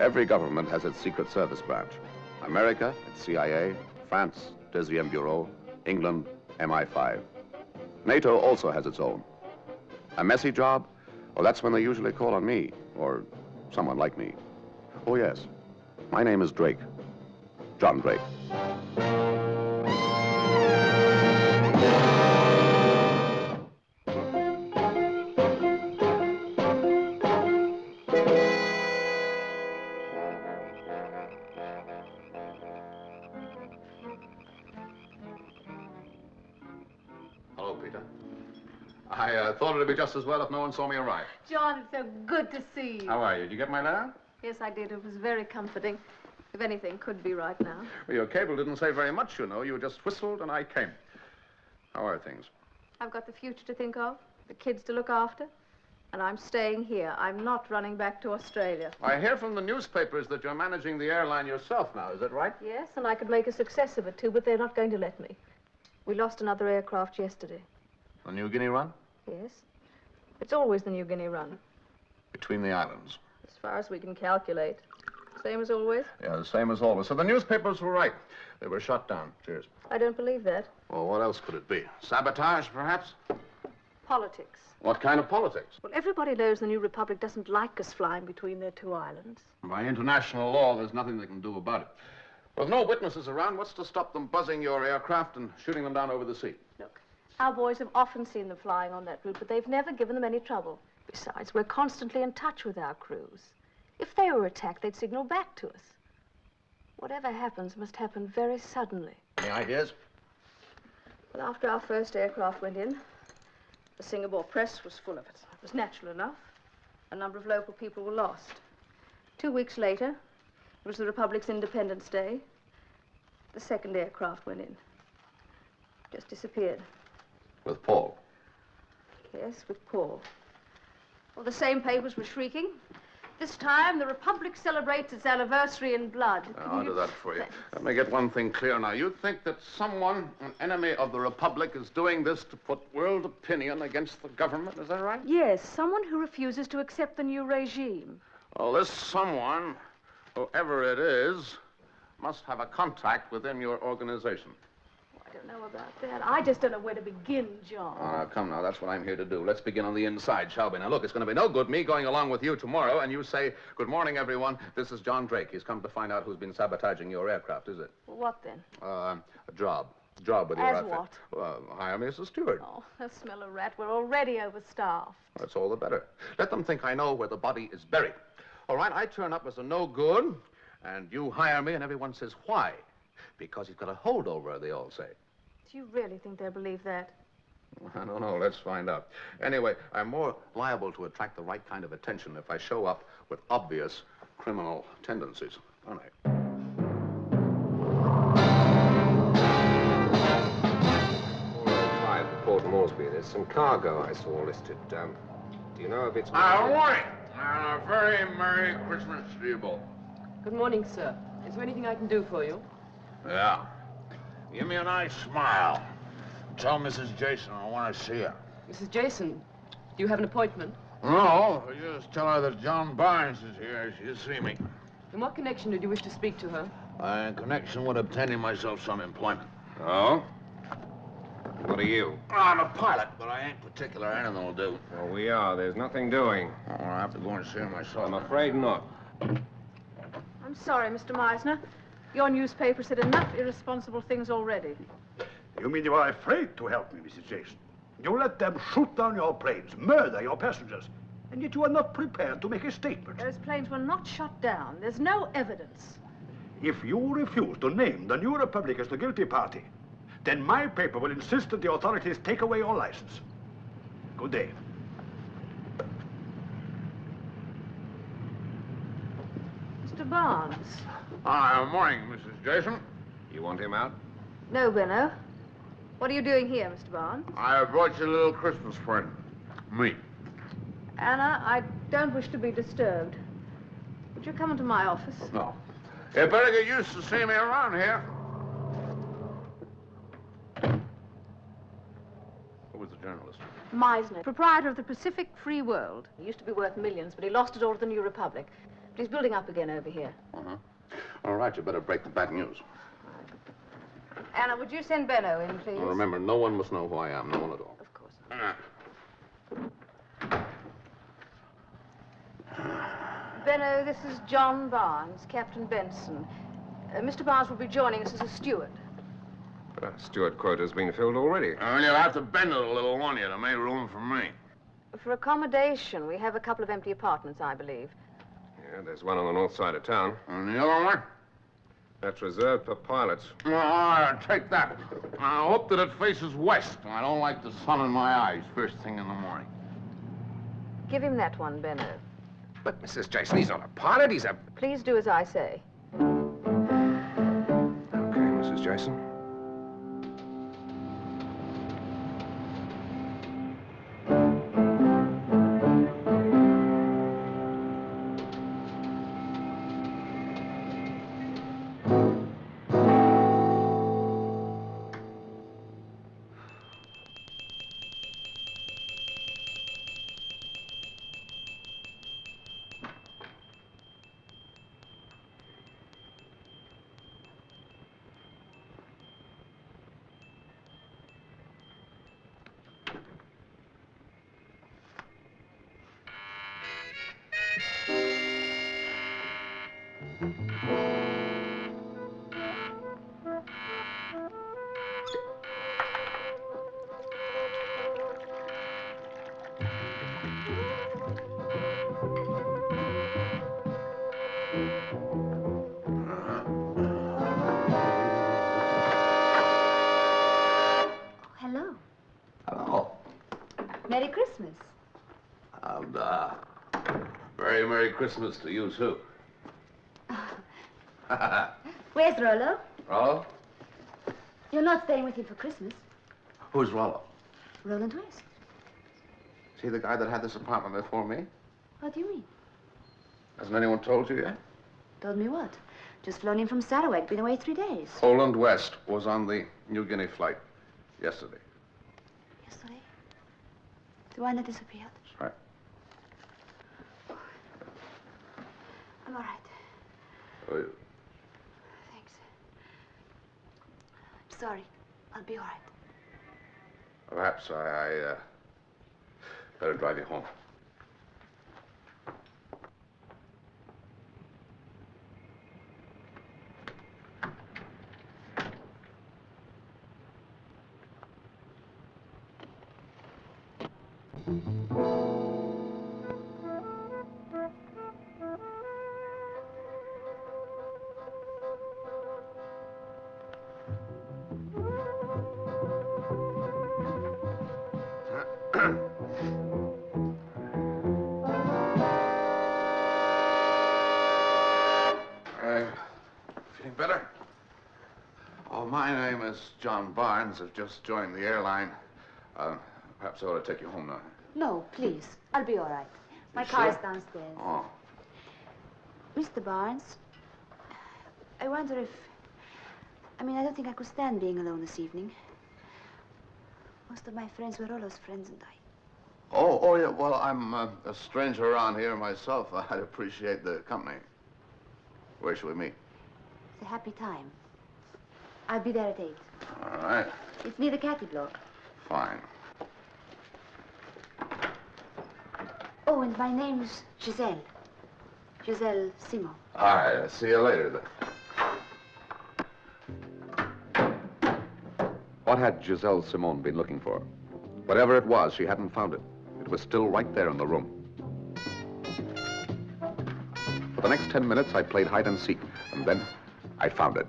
Every government has its Secret Service branch. America, its CIA, France, Deuxième Bureau, England, MI5. NATO also has its own. A messy job? Well, that's when they usually call on me, or someone like me. Oh, yes. My name is Drake. John Drake. I thought it'd be just as well if no one saw me arrive. John, it's so good to see you. How are you? Did you get my letter? Yes, I did. It was very comforting. If anything could be right now. Well, your cable didn't say very much, you know. You just whistled and I came. How are things? I've got the future to think of, the kids to look after, and I'm staying here. I'm not running back to Australia. I hear from the newspapers that you're managing the airline yourself now. Is that right? Yes, and I could make a success of it, too, but they're not going to let me. We lost another aircraft yesterday. The New Guinea run? Yes. It's always the New Guinea run. Between the islands? As far as we can calculate. Same as always? Yeah, the same as always. So the newspapers were right. They were shut down. Cheers. I don't believe that. Well, what else could it be? Sabotage, perhaps? Politics. What kind of politics? Well, everybody knows the New Republic doesn't like us flying between their two islands. By international law, there's nothing they can do about it. With no witnesses around, what's to stop them buzzing your aircraft and shooting them down over the sea? Look, our boys have often seen them flying on that route, but they've never given them any trouble. Besides, we're constantly in touch with our crews. If they were attacked, they'd signal back to us. Whatever happens must happen very suddenly. Any ideas? Well, after our first aircraft went in, the Singapore press was full of it. It was natural enough. A number of local people were lost. 2 weeks later, it was the Republic's Independence Day. The second aircraft went in. Just disappeared. With Paul? Yes, with Paul. Well, the same papers were shrieking. This time, the Republic celebrates its anniversary in blood. I'll do that for you. Let me get one thing clear now. You think that someone, an enemy of the Republic, is doing this to put world opinion against the government? Is that right? Yes, someone who refuses to accept the new regime. Well, this someone, whoever it is, must have a contact within your organization. I don't know about that. I just don't know where to begin, John. Come now, that's what I'm here to do. Let's begin on the inside, shall we? Now, look, it's going to be no good me going along with you tomorrow and you say, "Good morning, everyone. This is John Drake. He's come to find out who's been sabotaging your aircraft," is it? Well, what then? A job. Job with your As outfit. what? Hire me as a steward. Oh, I smell a rat. We're already overstaffed. That's all the better. Let them think I know where the body is buried. All right, I turn up as a no-good, and you hire me, and everyone says, why? Because he's got a holdover, they all say. Do you really think they'll believe that? I don't know. Let's find out. Anyway, I'm more liable to attract the right kind of attention if I show up with obvious criminal tendencies, aren't I? Port Moresby. There's some cargo I saw listed. Do you know if it's... Morning. A very Merry Christmas to you both. Good morning, sir. Is there anything I can do for you? Yeah. Give me a nice smile. Tell Mrs. Jason I want to see her. Mrs. Jason, do you have an appointment? No, just tell her that John Barnes is here. She'll see me. In what connection did you wish to speak to her? In connection with obtaining myself some employment. Oh? What are you? I'm a pilot, but I ain't particular. Anything will do. Well, we are. There's nothing doing. Oh, I have to go and see her myself. I'm afraid not. I'm sorry, Mr. Meisner. Your newspaper said enough irresponsible things already. You mean you are afraid to help me, Mrs. Jason? You let them shoot down your planes, murder your passengers, and yet you are not prepared to make a statement. Those planes were not shot down. There's no evidence. If you refuse to name the New Republic as the guilty party, then my paper will insist that the authorities take away your license. Good day. Mr. Barnes. Hi, morning, Mrs. Jason. You want him out? No, Benno. What are you doing here, Mr. Barnes? I brought you a little Christmas friend. Me. Anna, I don't wish to be disturbed. Would you come into my office? No. You better get used to seeing me around here. Who was the journalist? Meisner, proprietor of the Pacific Free World. He used to be worth millions, but he lost it all to the New Republic. But he's building up again over here. Uh-huh. All right, you better break the bad news. Anna, would you send Benno in, please? Well, remember, no one must know who I am. No one at all. Of course. Benno, this is John Barnes, Captain Benson. Mr. Barnes will be joining us as a steward. Steward quota's been filled already. Well, you'll have to bend it a little, won't you, to make room for me. For accommodation, we have a couple of empty apartments, I believe. Yeah, there's one on the north side of town. And the other one? That's reserved for pilots. All right, take that. I hope that it faces west. I don't like the sun in my eyes first thing in the morning. Give him that one, Benno. But, Mrs. Jason, he's not a pilot, he's a... Please do as I say. Okay, Mrs. Jason. Hello. Hello. Merry Christmas. And, very Merry Christmas to you, too. Where's Rollo? Rollo? You're not staying with him for Christmas. Who's Rollo? Roland West. Is he the guy that had this apartment before me? What do you mean? Hasn't anyone told you yet? Told me what? Just flown in from Sarawak. Been away 3 days. Roland West was on the New Guinea flight yesterday. Yesterday? The one that disappeared? That's right. I'm all right. Oh, you- Thanks. I'm sorry. I'll be all right. Perhaps I better drive you home. Feeling better? Oh, my name is John Barnes. I've just joined the airline. Perhaps I ought to take you home now. No, please. I'll be all right. My You car sure? is downstairs. Oh. Mr. Barnes, I wonder if... I don't think I could stand being alone this evening. Most of my friends were Rollo's friends, and I... Oh, yeah. Well, I'm a stranger around here myself. I'd appreciate the company. Where shall we meet? It's a happy time. I'll be there at 8. All right. It's near the Cathy block. Fine. Oh, and my name's Giselle. Giselle Simon. All right. I'll see you later, then. What had Giselle Simon been looking for? Whatever it was, she hadn't found it. It was still right there in the room. For the next 10 minutes, I played hide and seek, and then I found it.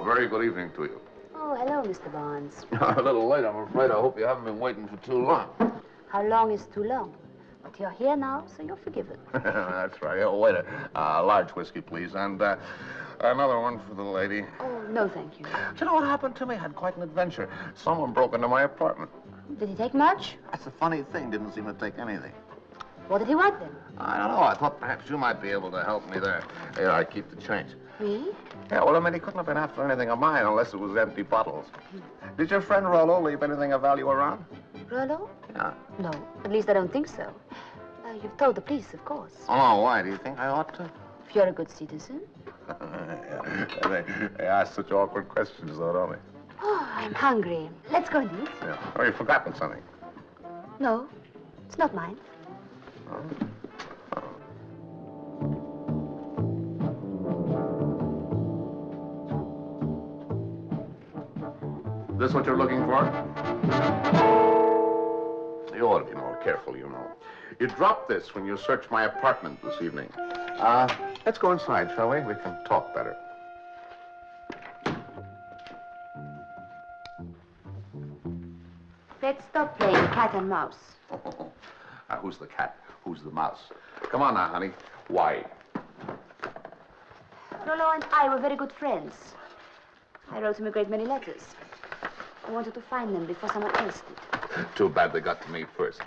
Very good evening to you. Oh, hello, Mr. Barnes. A little late, I'm afraid. I hope you haven't been waiting for too long. How long is too long? But you're here now, so you're forgiven. That's right. Oh, wait a large whiskey, please, and another one for the lady. Oh, no, thank you. Do you know what happened to me? I had quite an adventure. Someone broke into my apartment. Did he take much? That's the funny thing. Didn't seem to take anything. What did he want, then? I don't know. I thought perhaps you might be able to help me there. Here, I keep the change. Me? Yeah, well, I mean, he couldn't have been after anything of mine unless it was empty bottles. Did your friend Rollo leave anything of value around? Rollo? Yeah. No, at least I don't think so. You've told the police, of course. Oh, why? Do you think I ought to? If you're a good citizen. They ask such awkward questions, though, don't they? Oh, I'm hungry. Let's go and eat. Yeah. Oh, you've forgotten something. No, it's not mine. Oh. This what you're looking for? You ought to be more careful, you know. You dropped this when you searched my apartment this evening. Let's go inside, shall we? We can talk better. Let's stop playing cat and mouse. Who's the cat? Who's the mouse? Come on now, honey. Why? Rollo and I were very good friends. I wrote him a great many letters. I wanted to find them before someone else did. Too bad they got to me first.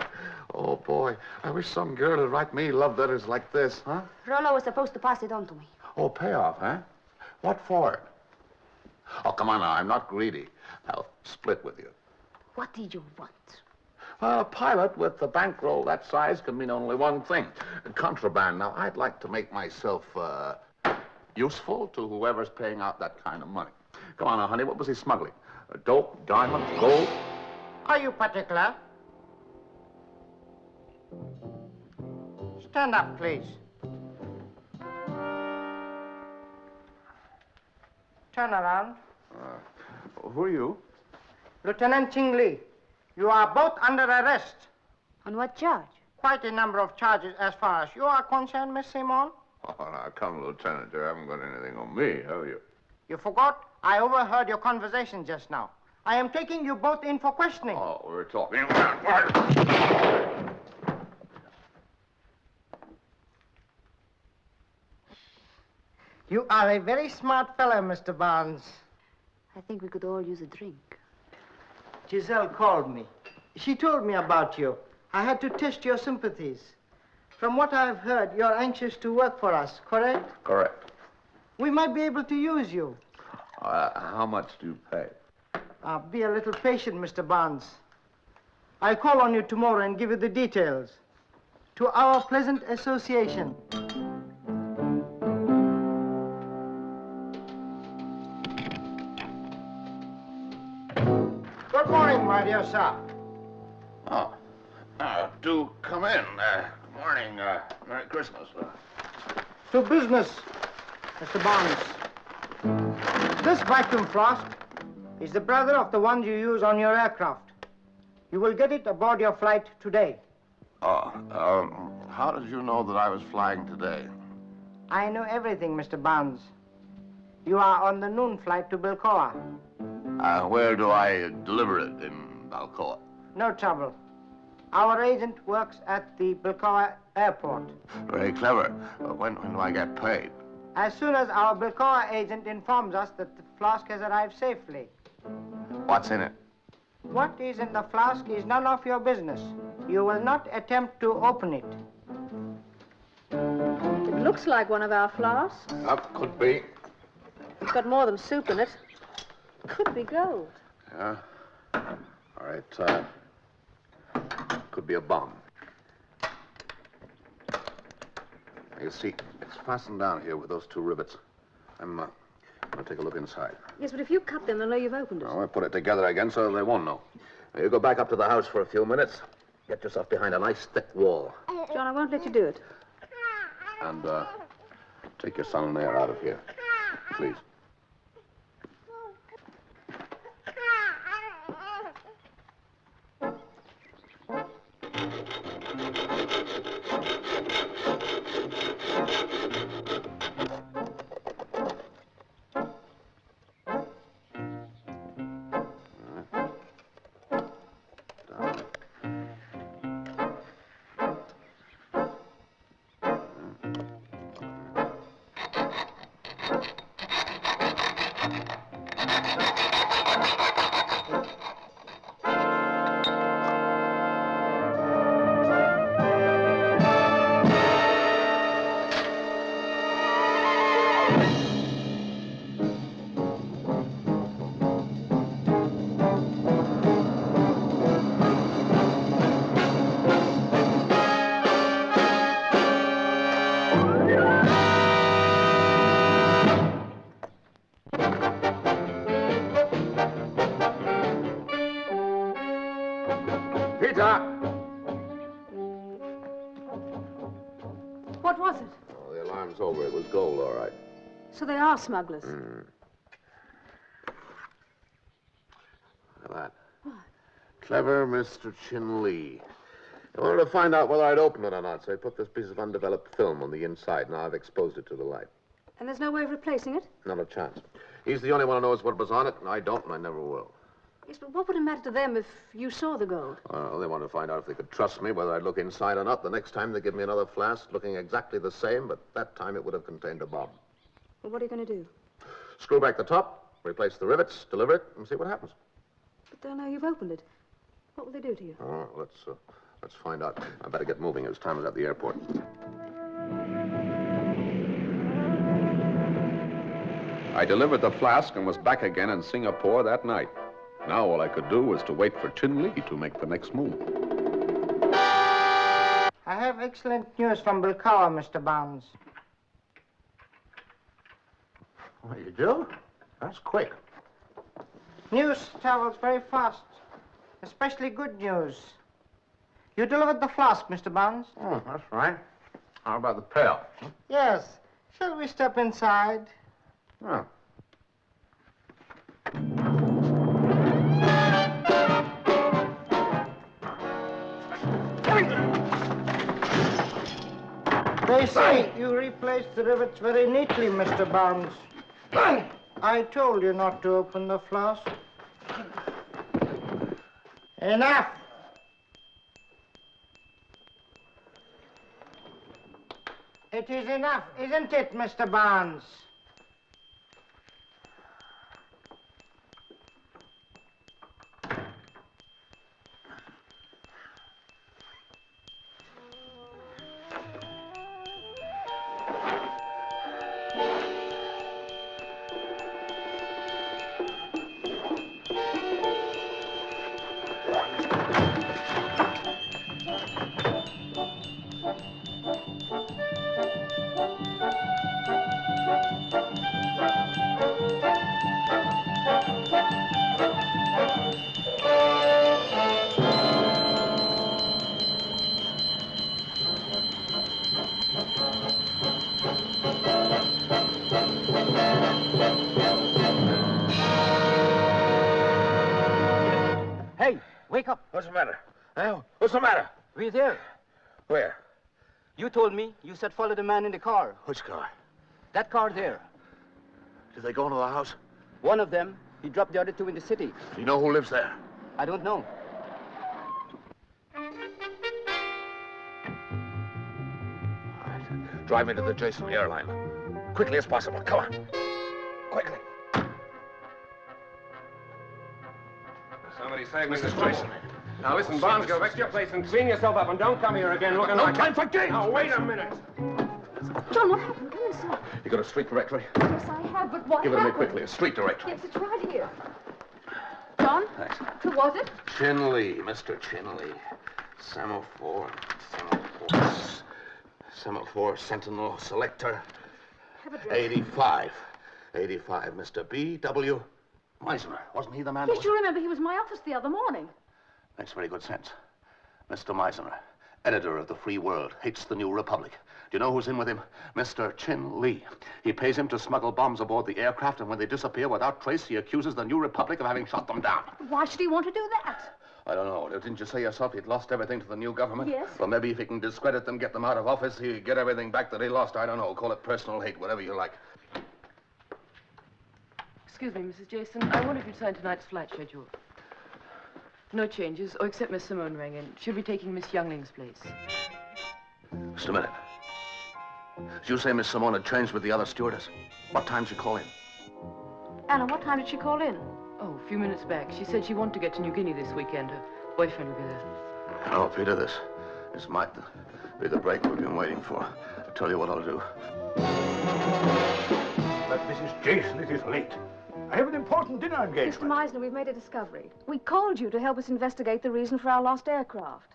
Oh, boy. I wish some girl would write me love letters like this, huh? Rollo was supposed to pass it on to me. Oh, payoff, huh? What for? Oh, come on now. I'm not greedy. I'll split with you. What did you want? Well, a pilot with a bankroll that size can mean only one thing. Contraband. Now, I'd like to make myself, useful to whoever's paying out that kind of money. Come on now, honey. What was he smuggling? Dope, diamonds, gold? Are you particular? Stand up, please. Turn around. Who are you? Lieutenant Ching Lee, you are both under arrest. On what charge? Quite a number of charges as far as you are concerned, Miss Simon. Oh, now, come, Lieutenant. You haven't got anything on me, have you? You forgot? I overheard your conversation just now. I am taking you both in for questioning. Oh, we're talking. You are a very smart fellow, Mr. Barnes. I think we could all use a drink. Giselle called me. She told me about you. I had to test your sympathies. From what I've heard, you're anxious to work for us, correct? Correct. We might be able to use you. How much do you pay? Be a little patient, Mr. Barnes. I'll call on you tomorrow and give you the details. To our pleasant association. Good morning, my dear sir. Oh, do come in. Good morning. Merry Christmas. To business, Mr. Barnes. This vacuum flask is the brother of the one you use on your aircraft. You will get it aboard your flight today. Oh, how did you know that I was flying today? I know everything, Mr. Barnes. You are on the noon flight to Bilcoa. Where do I deliver it in Balcoa? No trouble. Our agent works at the Bilcoa airport. Very clever. When do I get paid? As soon as our Bilcoa agent informs us that the flask has arrived safely. What's in it? What is in the flask is none of your business. You will not attempt to open it. It looks like one of our flasks. Could be. It's got more than soup in it. Could be gold. Yeah. All right. Could be a bomb. You see, it's fastened down here with those two rivets. I'm going to take a look inside. Yes, but if you cut them, they'll know you've opened it. Oh, I put it together again so they won't know. Now, you go back up to the house for a few minutes. Get yourself behind a nice thick wall. John, I won't let you do it. And take your son and heir out of here. Please. What was it? Oh, the alarm's over. It was gold, all right. So they are smugglers. Look at that. What? Clever Mr. Chin Lee. I wanted to find out whether I'd open it or not, so I put this piece of undeveloped film on the inside. Now I've exposed it to the light. And there's no way of replacing it? Not a chance. He's the only one who knows what was on it, and I don't, and I never will. Yes, but what would it matter to them if you saw the gold? Well, they wanted to find out if they could trust me, whether I'd look inside or not. The next time they give me another flask looking exactly the same, but that time it would have contained a bomb. Well, what are you going to do? Screw back the top, replace the rivets, deliver it, and see what happens. But they'll know you've opened it. What will they do to you? Oh, let's find out. I better get moving. It's time at the airport. I delivered the flask and was back again in Singapore that night. Now all I could do was to wait for Chin Lee to make the next move. I have excellent news from Bilcoa, Mr. Barnes. What, you do? That's quick. News travels very fast, especially good news. You delivered the flask, Mr. Barnes? Oh, that's right. How about the pail? Yes. Shall we step inside? Oh. They say you replaced the rivets very neatly, Mr. Barnes. I told you not to open the flask. Enough! It is enough, isn't it, Mr. Barnes? Hey, wake up. What's the matter? What's the matter? We're there. Where? You told me you said follow the man in the car. Which car? That car there. Did they go into the house? One of them, he dropped the other two in the city. Do you know who lives there? I don't know. All right. Drive me to the Jason airline. Quickly as possible. Come on. Quickly. Somebody save Mrs. Jason. Now listen, Barnes, go back to your place and clean yourself up and don't come here again looking like... No time for games! Now, wait a minute. John, what happened? Come inside. You got a street directory? Yes, I have, but what Give it to me happened? quickly. A street directory. Yes, it's right here. John? Thanks. Who was it? Chin Lee, Mr. Chin Lee. Semaphore, Sentinel Selector. Have a drink. 85. 85, Mr. B.W. Meisner. Wasn't he the man? Yes, you remember he was in my office the other morning. Makes very good sense. Mr. Meisner, editor of the Free World, hates the New Republic. Do you know who's in with him? Mr. Chin Lee. He pays him to smuggle bombs aboard the aircraft, and when they disappear without trace, he accuses the New Republic of having shot them down. Why should he want to do that? I don't know. Didn't you say yourself he'd lost everything to the new government? Yes. Well, maybe if he can discredit them, get them out of office, he'll get everything back that he lost. I don't know. Call it personal hate, whatever you like. Excuse me, Mrs. Jason. I wonder if you'd sign tonight's flight schedule. No changes, oh, except Miss Simone rang in. She'll be taking Miss Youngling's place. Just a minute. Did you say Miss Simone had changed with the other stewardess? What time did she call in? Anna, what time did she call in? Oh, a few minutes back. She said she wanted to get to New Guinea this weekend. Her boyfriend will be there. Oh, Peter, this might be the break we've been waiting for. I'll tell you what I'll do. But Mrs. Jason, it is late. I have an important dinner engagement. Mr. Meisner, we've made a discovery. We called you to help us investigate the reason for our lost aircraft.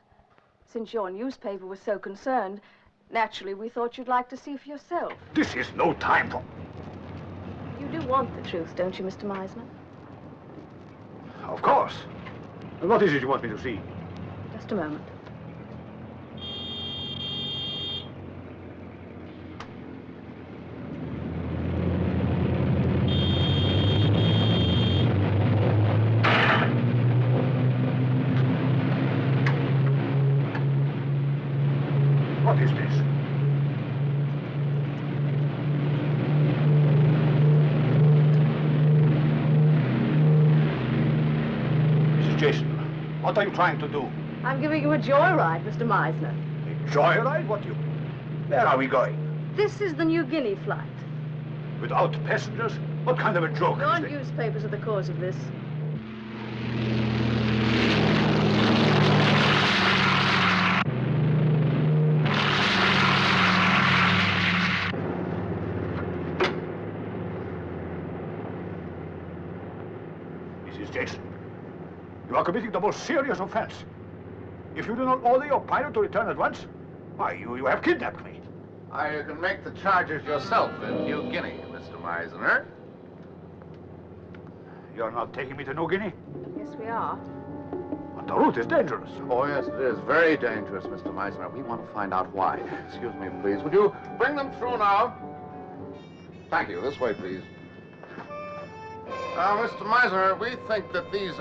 Since your newspaper was so concerned, naturally, we thought you'd like to see for yourself. This is no time for... You do want the truth, don't you, Mr. Meisner? Of course. And what is it you want me to see? Just a moment. What is this? Mrs. Jason, what are you trying to do? I'm giving you a joyride, Mr. Meisner. A joyride? Where are we going? This is the New Guinea flight. Without passengers? What kind of a joke Your is this? newspapers are the cause of this. Mrs. Jason, you are committing the most serious offense. If you do not order your pilot to return at once, why, you have kidnapped me. You can make the charges yourself in New Guinea, Mr. Meisner. You're not taking me to New Guinea? Yes, we are. But the route is dangerous. Oh, yes, it is. Very dangerous, Mr. Meisner. We want to find out why. Excuse me, please. Would you bring them through now? Thank you. This way, please. Now, Mr. Meisner, we think that these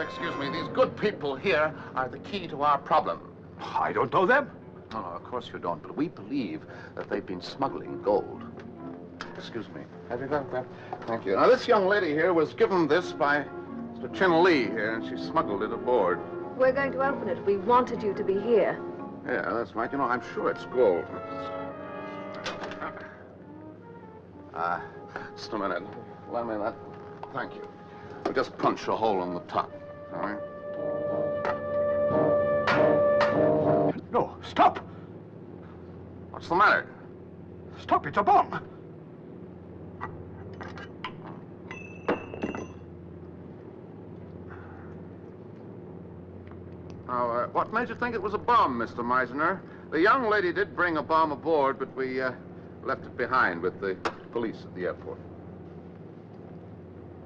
good people here are the key to our problem. I don't know them. No, of course you don't, but we believe that they've been smuggling gold. Excuse me. Have you got that? Thank you. Now, this young lady here was given this by Mr. Chin Lee here, and she smuggled it aboard. We're going to open it. We wanted you to be here. Yeah, that's right. You know, I'm sure it's gold. Just a minute. Let me that. Thank you. We'll just punch a hole in the top, all right? No, stop! What's the matter? Stop, it's a bomb! Now, what made you think it was a bomb, Mr. Meisner? The young lady did bring a bomb aboard, but we left it behind with the police at the airport.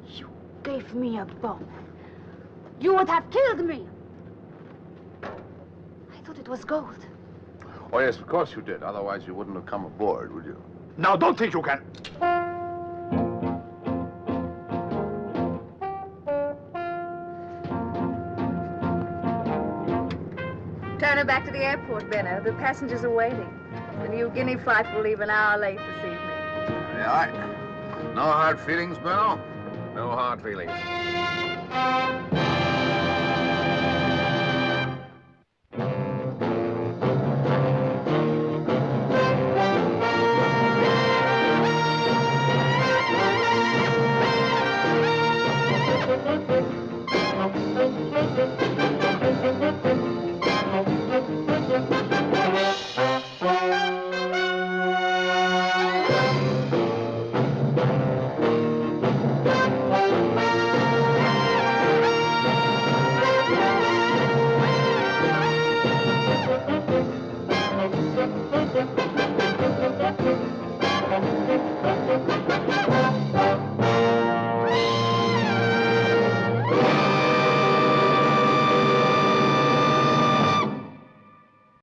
You gave me a bomb. You would have killed me. I thought it was gold. Oh, yes, of course you did. Otherwise, you wouldn't have come aboard, would you? Now, don't think you can... Turn her back to the airport, Benno. The passengers are waiting. The New Guinea flight will leave an hour late this evening. Yeah, all right. No hard feelings, Bruno? No hard feelings.